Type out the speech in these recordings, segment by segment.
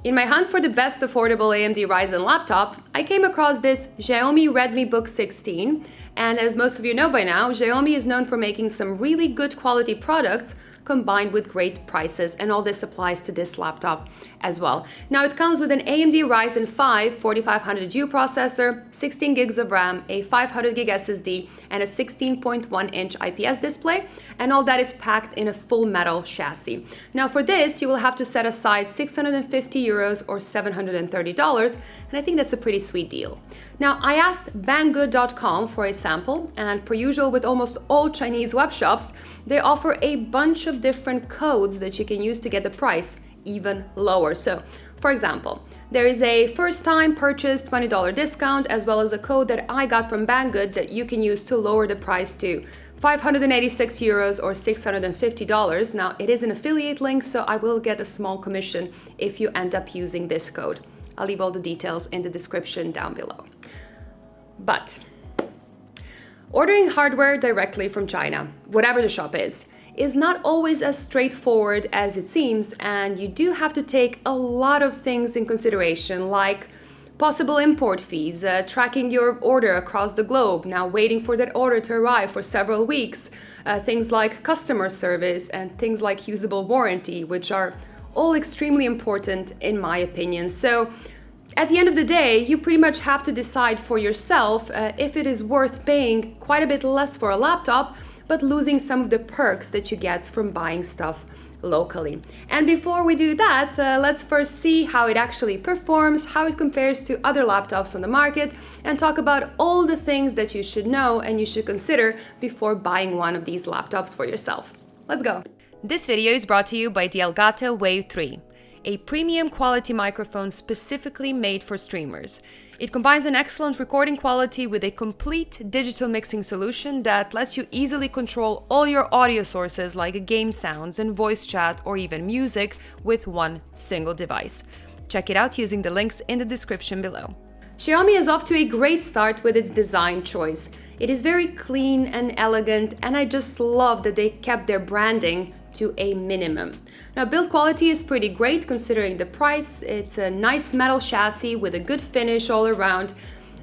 In my hunt for the best affordable AMD Ryzen laptop, I came across this Xiaomi RedmiBook 16, and as most of you know by now, Xiaomi is known for making some really good quality products combined with great prices, and all this applies to this laptop as well. Now it comes with an AMD Ryzen 5 4500U processor, 16 gigs of RAM, a 500 gig SSD, and a 16.1-inch IPS display, and all that is packed in a full metal chassis. Now for this, you will have to set aside 650 euros or $730, and I think that's a pretty sweet deal. Now I asked banggood.com for a sample, and per usual with almost all Chinese web shops, they offer a bunch of different codes that you can use to get the price even lower. So, for example, there is a first-time purchase $20 discount, as well as a code that I got from Banggood that you can use to lower the price to 586 euros or $650. Now, it is an affiliate link, so I will get a small commission if you end up using this code. I'll leave all the details in the description down below. But ordering hardware directly from China, whatever the shop is not always as straightforward as it seems, and you do have to take a lot of things in consideration, like possible import fees, tracking your order across the globe, now waiting for that order to arrive for several weeks, things like customer service, and things like usable warranty, which are all extremely important in my opinion. So at the end of the day, you pretty much have to decide for yourself if it is worth paying quite a bit less for a laptop, but losing some of the perks that you get from buying stuff locally. And before we do that, let's first see how it actually performs, how it compares to other laptops on the market, and talk about all the things that you should know and you should consider before buying one of these laptops for yourself. Let's go. This video is brought to you by the Elgato Wave 3, a premium quality microphone specifically made for streamers. It combines an excellent recording quality with a complete digital mixing solution that lets you easily control all your audio sources like game sounds and voice chat or even music with one single device. Check it out using the links in the description below. Xiaomi is off to a great start with its design choice. It is very clean and elegant, and I just love that they kept their branding to a minimum. Now build quality is pretty great considering the price. It's a nice metal chassis with a good finish all around,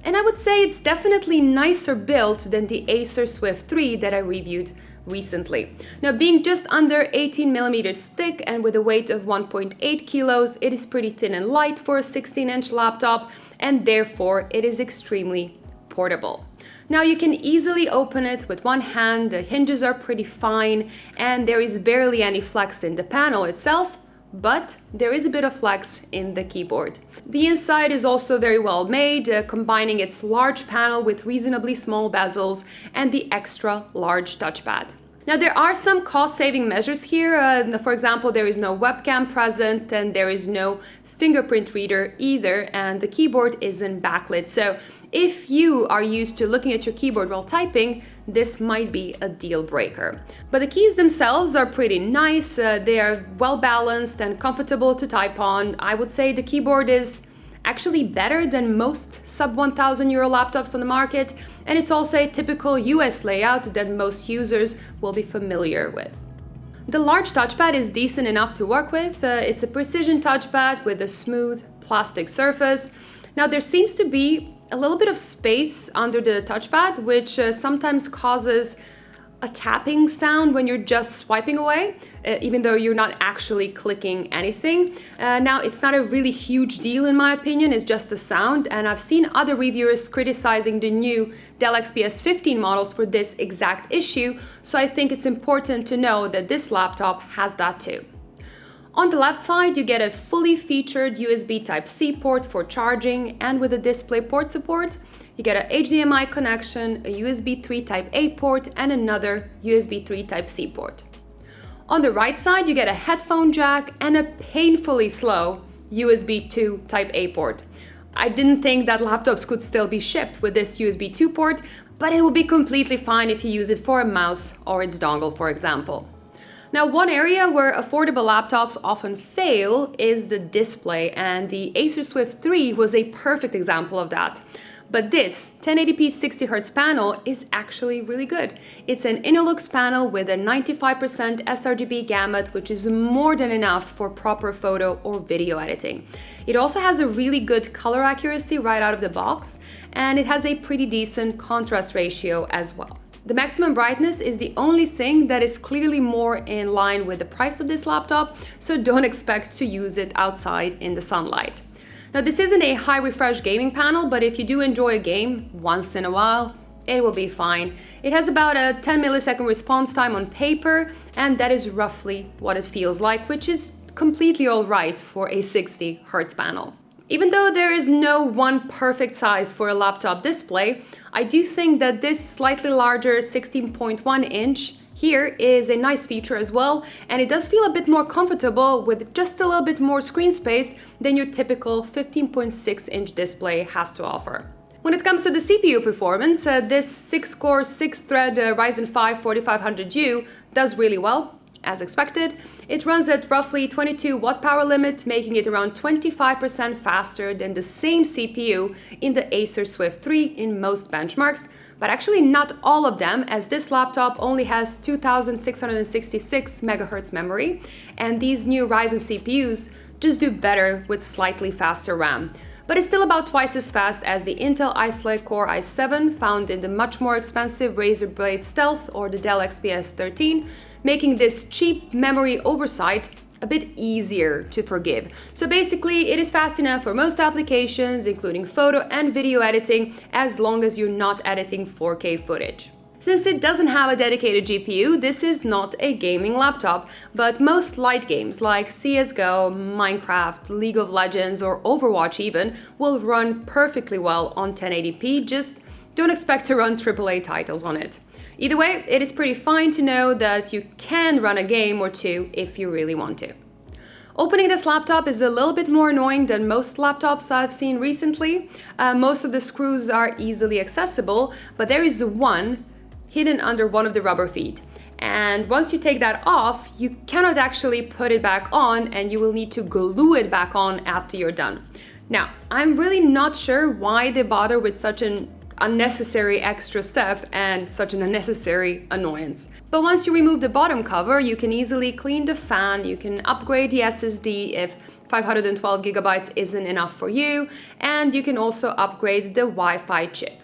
and I would say it's definitely nicer built than the Acer Swift 3 that I reviewed recently. Now being just under 18 millimeters thick and with a weight of 1.8 kilos, it is pretty thin and light for a 16-inch laptop, and therefore it is extremely portable. Now you can easily open it with one hand, the hinges are pretty fine, and there is barely any flex in the panel itself, but there is a bit of flex in the keyboard. The inside is also very well made, combining its large panel with reasonably small bezels and the extra large touchpad. Now there are some cost-saving measures here. For example, there is no webcam present, and there is no fingerprint reader either, and the keyboard isn't backlit. So if you are used to looking at your keyboard while typing, this might be a deal breaker. But the keys themselves are pretty nice. They are well balanced and comfortable to type on. I would say the keyboard is actually better than most sub 1,000 euro laptops on the market, and it's also a typical US layout that most users will be familiar with. The large touchpad is decent enough to work with. It's a precision touchpad with a smooth plastic surface. Now there seems to be a little bit of space under the touchpad, which sometimes causes a tapping sound when you're just swiping away, even though you're not actually clicking anything. Now, it's not a really huge deal in my opinion, it's just a sound, and I've seen other reviewers criticizing the new Dell XPS 15 models for this exact issue, so I think it's important to know that this laptop has that too. On the left side, you get a fully featured USB Type-C port for charging, and with a DisplayPort support, you get an HDMI connection, a USB 3 Type-A port, and another USB 3 Type-C port. On the right side, you get a headphone jack and a painfully slow USB 2 Type-A port. I didn't think that laptops could still be shipped with this USB 2 port, but it will be completely fine if you use it for a mouse or its dongle, for example. Now, one area where affordable laptops often fail is the display, and the Acer Swift 3 was a perfect example of that. But this 1080p 60Hz panel is actually really good. It's an Innolux panel with a 95% sRGB gamut, which is more than enough for proper photo or video editing. It also has a really good color accuracy right out of the box, and it has a pretty decent contrast ratio as well. The maximum brightness is the only thing that is clearly more in line with the price of this laptop, so don't expect to use it outside in the sunlight. Now, this isn't a high refresh gaming panel, but if you do enjoy a game once in a while, it will be fine. It has about a 10 millisecond response time on paper, and that is roughly what it feels like, which is completely all right for a 60 Hz panel. Even though there is no one perfect size for a laptop display, I do think that this slightly larger 16.1 inch here is a nice feature as well, and it does feel a bit more comfortable with just a little bit more screen space than your typical 15.6 inch display has to offer. When it comes to the CPU performance, this 6-core, 6-thread Ryzen 5 4500U does really well, as expected. It runs at roughly 22 watt power limit, making it around 25% faster than the same CPU in the Acer Swift 3 in most benchmarks, but actually not all of them, as this laptop only has 2666 MHz memory, and these new Ryzen CPUs just do better with slightly faster RAM. But it's still about twice as fast as the Intel Ice Lake Core i7 found in the much more expensive Razer Blade Stealth or the Dell XPS 13, making this cheap memory oversight a bit easier to forgive. So basically, it is fast enough for most applications, including photo and video editing, as long as you're not editing 4K footage. Since it doesn't have a dedicated GPU, this is not a gaming laptop, but most light games like CSGO, Minecraft, League of Legends, or Overwatch even will run perfectly well on 1080p, just don't expect to run AAA titles on it. Either way, it is pretty fine to know that you can run a game or two if you really want to. Opening this laptop is a little bit more annoying than most laptops I've seen recently. Most of the screws are easily accessible, but there is one hidden under one of the rubber feet. And once you take that off, you cannot actually put it back on, and you will need to glue it back on after you're done. Now, I'm really not sure why they bother with such an unnecessary extra step and such an unnecessary annoyance. But once you remove the bottom cover, you can easily clean the fan, you can upgrade the SSD if 512 gigabytes isn't enough for you, and you can also upgrade the Wi-Fi chip.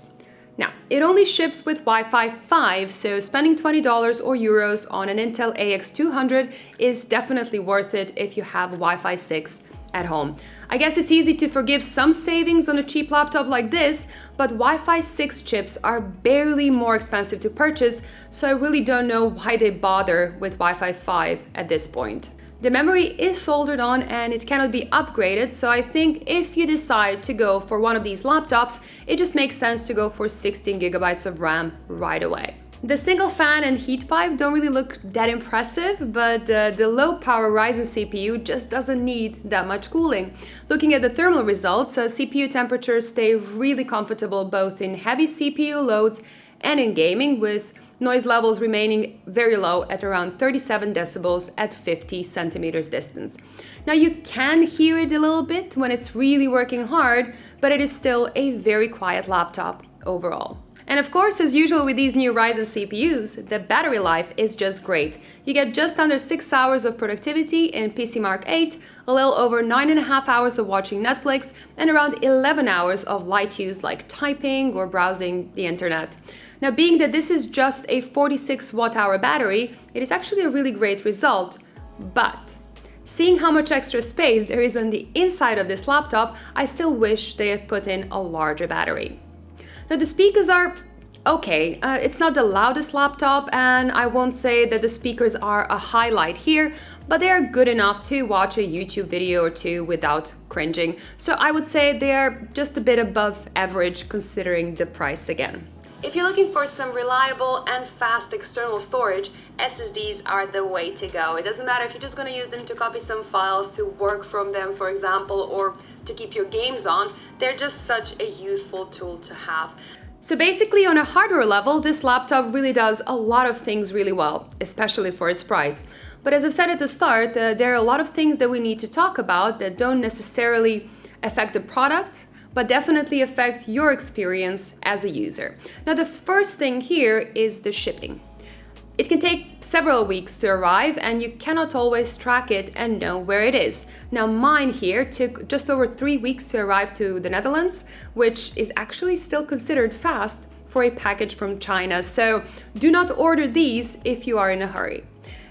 Now, it only ships with Wi-Fi 5, so spending $20 or euros on an Intel AX200 is definitely worth it if you have Wi-Fi 6 at home. I guess it's easy to forgive some savings on a cheap laptop like this, but Wi-Fi 6 chips are barely more expensive to purchase, so I really don't know why they bother with Wi-Fi 5 at this point. The memory is soldered on and it cannot be upgraded, so I think if you decide to go for one of these laptops, it just makes sense to go for 16 gigabytes of RAM right away. The single fan and heat pipe don't really look that impressive, but the low power Ryzen CPU just doesn't need that much cooling. Looking at the thermal results, CPU temperatures stay really comfortable both in heavy CPU loads and in gaming, with noise levels remaining very low at around 37 decibels at 50 centimeters distance. Now, you can hear it a little bit when it's really working hard, but it is still a very quiet laptop overall. And of course, as usual with these new Ryzen CPUs, the battery life is just great. You get just under 6 hours of productivity in PCMark 8, a little over 9.5 hours of watching Netflix, and around 11 hours of light use like typing or browsing the internet. Now, being that this is just a 46 watt-hour battery, it is actually a really great result, but seeing how much extra space there is on the inside of this laptop, I still wish they had put in a larger battery. Now, the speakers are okay. It's not the loudest laptop, and I won't say that the speakers are a highlight here, but they are good enough to watch a YouTube video or two without cringing. So I would say they are just a bit above average considering the price again. If you're looking for some reliable and fast external storage, SSDs are the way to go. It doesn't matter if you're just going to use them to copy some files, to work from them, for example, or to keep your games on. They're just such a useful tool to have. So basically, on a hardware level, this laptop really does a lot of things really well, especially for its price. But as I've said at the start, there are a lot of things that we need to talk about that don't necessarily affect the product, but definitely affect your experience as a user. Now, the first thing here is the shipping. It can take several weeks to arrive and you cannot always track it and know where it is. Now mine here took just over 3 weeks to arrive to the Netherlands, which is actually still considered fast for a package from China. So do not order these if you are in a hurry.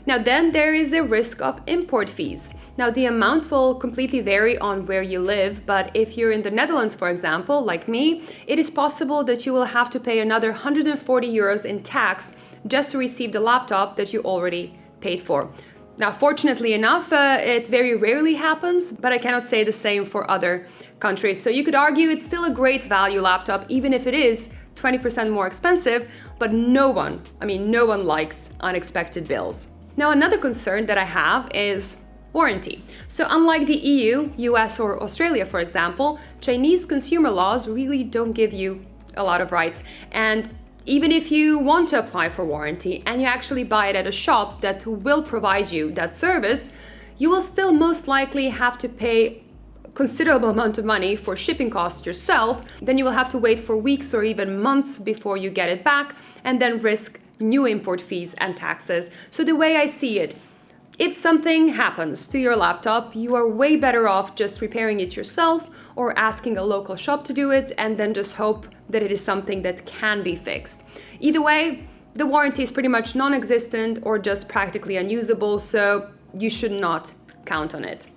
Now then there is a risk of import fees. Now the amount will completely vary on where you live, but if you're in the Netherlands, for example, like me, it is possible that you will have to pay another 140 euros in tax just to receive the laptop that you already paid for. Now, fortunately enough, it very rarely happens, but I cannot say the same for other countries. So you could argue it's still a great value laptop, even if it is 20% more expensive, but no one likes unexpected bills. Now, another concern that I have is warranty. So unlike the EU, US or Australia, for example, Chinese consumer laws really don't give you a lot of rights. And even if you want to apply for warranty and you actually buy it at a shop that will provide you that service, you will still most likely have to pay a considerable amount of money for shipping costs yourself. Then you will have to wait for weeks or even months before you get it back and then risk new import fees and taxes. So the way I see it, if something happens to your laptop, you are way better off just repairing it yourself or asking a local shop to do it and then just hope that it is something that can be fixed. Either way, the warranty is pretty much non-existent or just practically unusable, so you should not count on it.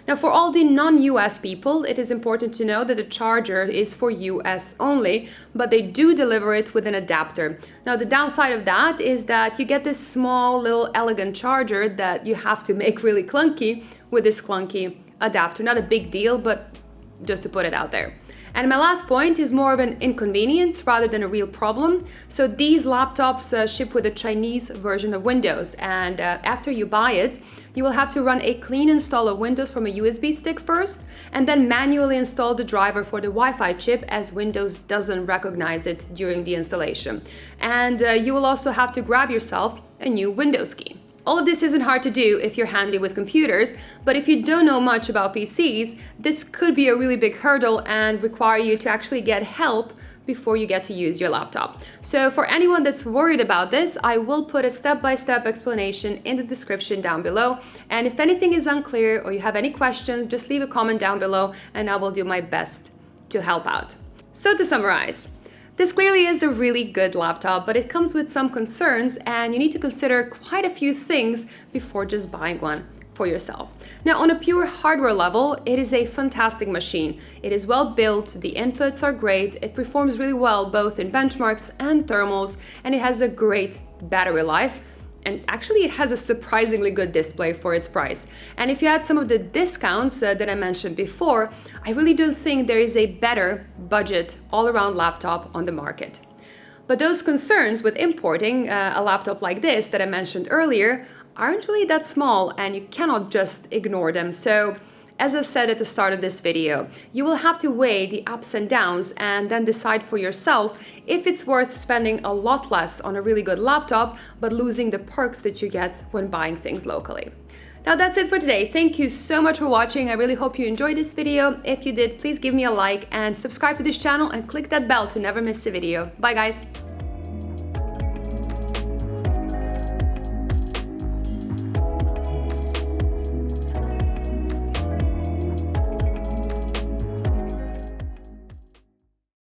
Now, for all the non-US people, it is important to know that the charger is for US only, but they do deliver it with an adapter. Now, the downside of that is that you get this small little elegant charger that you have to make really clunky with this clunky adapter. Not a big deal, but just to put it out there. And my last point is more of an inconvenience rather than a real problem. So these laptops ship with a Chinese version of Windows, and after you buy it, you will have to run a clean install of Windows from a USB stick first, and then manually install the driver for the Wi-Fi chip as Windows doesn't recognize it during the installation. And you will also have to grab yourself a new Windows key. All of this isn't hard to do if you're handy with computers, but if you don't know much about PCs, this could be a really big hurdle and require you to actually get help before you get to use your laptop. So for anyone that's worried about this, I will put a step-by-step explanation in the description down below. And if anything is unclear or you have any questions, just leave a comment down below and I will do my best to help out. So to summarize, this clearly is a really good laptop, but it comes with some concerns and you need to consider quite a few things before just buying one for yourself. Now, on a pure hardware level, it is a fantastic machine. It is well built, the inputs are great, it performs really well both in benchmarks and thermals, and it has a great battery life. And actually it has a surprisingly good display for its price. And if you add some of the discounts that I mentioned before, I really don't think there is a better budget all-around laptop on the market. But those concerns with importing a laptop like this that I mentioned earlier aren't really that small and you cannot just ignore them. So as I said at the start of this video, you will have to weigh the ups and downs and then decide for yourself if it's worth spending a lot less on a really good laptop, but losing the perks that you get when buying things locally. Now that's it for today. Thank you so much for watching. I really hope you enjoyed this video. If you did, please give me a like and subscribe to this channel and click that bell to never miss a video. Bye guys.